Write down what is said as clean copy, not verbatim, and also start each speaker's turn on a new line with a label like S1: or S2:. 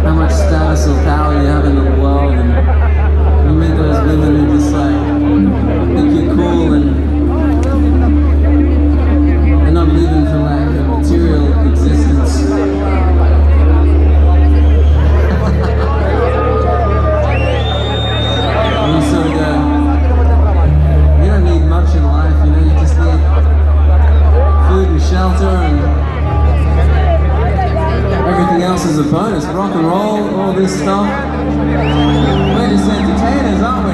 S1: how much status or power you have in the world, and you meet those women who just like think you're cool and they're not living for like a material existence. And you sort of go, you don't need much in life, you know, you just need food and shelter, and everything else is a bonus. Rock and roll, all this stuff. We're just entertainers, aren't we?